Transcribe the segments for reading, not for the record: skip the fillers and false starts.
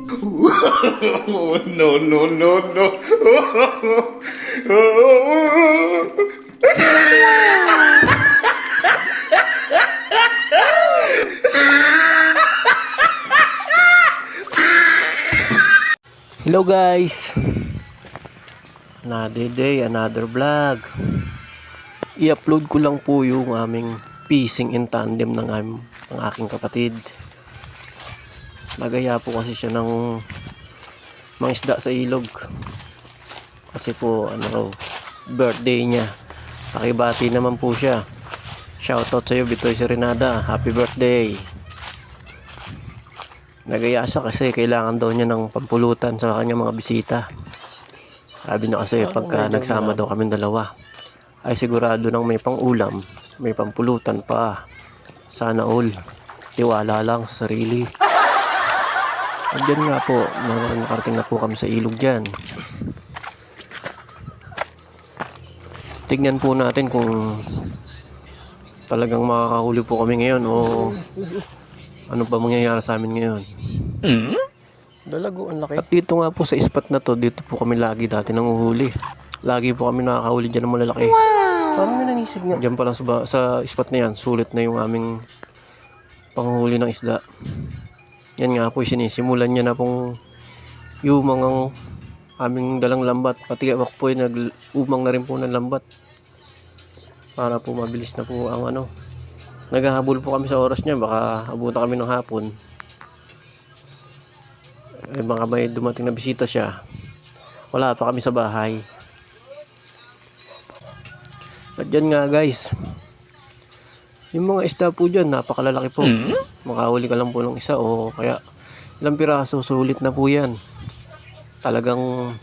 No, no, no, no. Hello guys, another day, another vlog. I-upload ko lang po yung aming fishing in tandem ng aking kapatid. Nagaya po kasi siya ng mga isda sa ilog. Kasi po birthday niya. Pakibati naman po siya. Shoutout sa iyo Bitoy Serenada, happy birthday. Nagaya siya kasi kailangan daw niya ng pampulutan sa kanyang mga bisita. Sabi niya kasi pagka nagsama daw kami dalawa ay sigurado nang may pang-ulam, may pampulutan pa. Sana all. Tiwala lang sa sarili. At dyan nga po, nakarating na po kami sa ilog dyan. Tignan po natin kung talagang makakahuli po kami ngayon o ano pa mangyayari sa amin ngayon. Dalago, ang laki. At dito nga po sa spot na to, dito po kami lagi dati nanguhuli. Lagi po kami nakakahuli dyan ng malalaki. Wow! Parang may nanisig nga. Diyan pa lang sa spot na yan, sulit na yung aming panghuli ng isda. Yan nga po, sinisimulan niya na pong umang ang aming dalang lambat. Pati ako po nag-umang na rin po ng lambat. Para po mabilis na po ang naghahabol po kami sa oras niya, baka abutan kami ng hapon. Baka may dumating na bisita siya. Wala pa kami sa bahay. At dyan nga guys, yung mga isda po dyan, napakalalaki po. Makahuli ka lang po ng isa o kaya ilang piraso, sulit na po yan. Talagang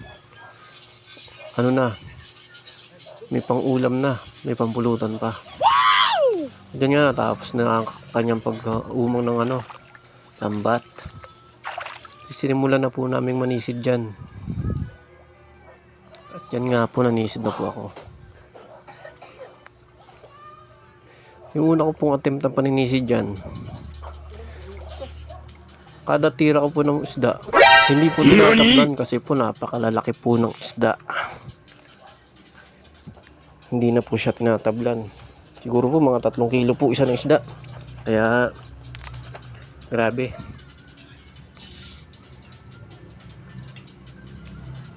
may pang-ulam na, may pampulutan pa. Diyan nga natapos na ang kanyang pag-umang ng lambat. Sinimulan na po naming manisid dyan. At yan nga po, nanisid na po ako. Yung una ko pong attempt na paninisid dyan, kada tira ko po ng isda, hindi po tinatablan kasi po napakalalaki po ng isda. Hindi na po siya tinatablan. Siguro po mga 3 kilo po isa ng isda. Kaya grabe.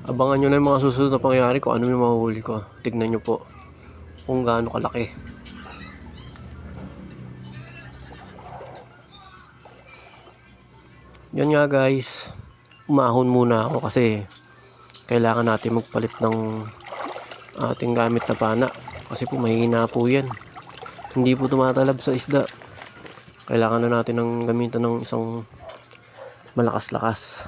Abangan nyo na yung mga susunod na pangyayari kung ano yung mahuhuli ko. Tignan nyo po kung gaano kalaki. Yan nga guys, umahon muna ako kasi kailangan natin magpalit ng ating gamit na pana. Kasi po mahina po yan. Hindi po tumatalab sa isda. Kailangan na natin ng gamitan ng isang malakas-lakas.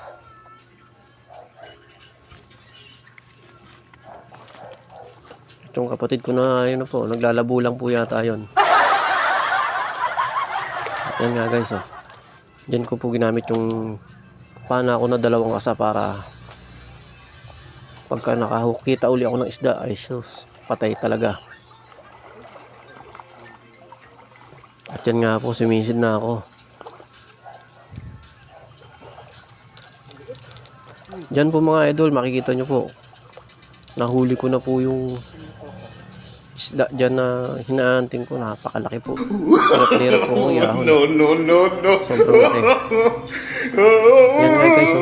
Yung kapatid ko na yun po, naglalabo lang po yata yun. At yan nga guys Diyan ko po ginamit yung pana ko na 2 asa para pagka nakahukita uli ako ng isda ay sus, patay talaga. At yan nga po, sumisid na ako. Diyan po mga idol, makikita nyo po, nahuli ko na po yung isda dyan na hinaanting ko. Napakalaki po. Hirap-hirap po akong yahon. No, no, no, no. Sobrang laki. Yan nga guys,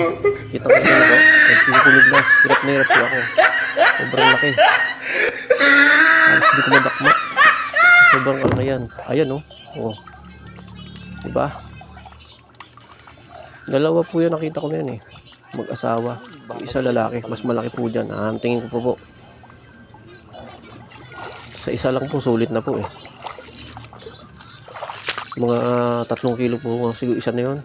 kita ko na po. Nagpipiniglas. Hirap na hirap po ako. Sobrang laki. Alas di ko madakma. Sobrang laki yan. Ayan diba? 2 po yan, nakita ko na yan mag-asawa. Isa lalaki, mas malaki po dyan. Tingin ko po. Sa isa lang po, sulit na po Mga 3 kilo po, siguro isa na yun.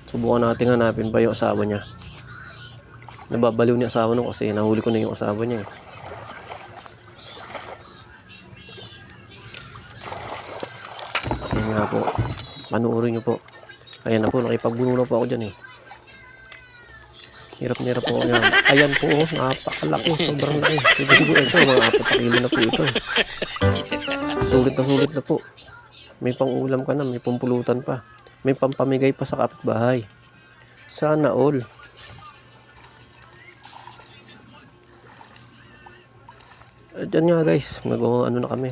Subukan natin hanapin pa yung asawa niya. Nababaliw niya asawa nung kasi nahuli ko na yung asawa niya Ayan nga po, panuorin niyo po. Ayan na po, nakipagbuno na po ako dyan Hirap-hirap po yan. Ayan po, napakalaki, sobrang laki. Siguro ito, mga 4 kilo na po ito. Sulit na po. May pang-ulam ka na, may pampulutan pa. May pampamigay pa sa kapitbahay. Sana all. Diyan nga guys, ano na kami.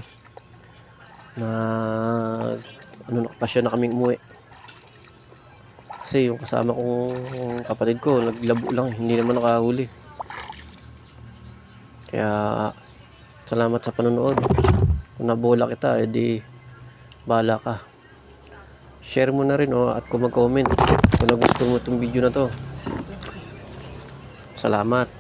Pasya na kaming umuwi. Kasi yung kasama kong kapatid ko, naglabo lang, hindi naman nakahuli. Kaya, salamat sa panonood. Kung nabola kita, edi bahala ka. Share mo na rin at kung mag-comment kung nagustuhan mo itong video na to. Salamat.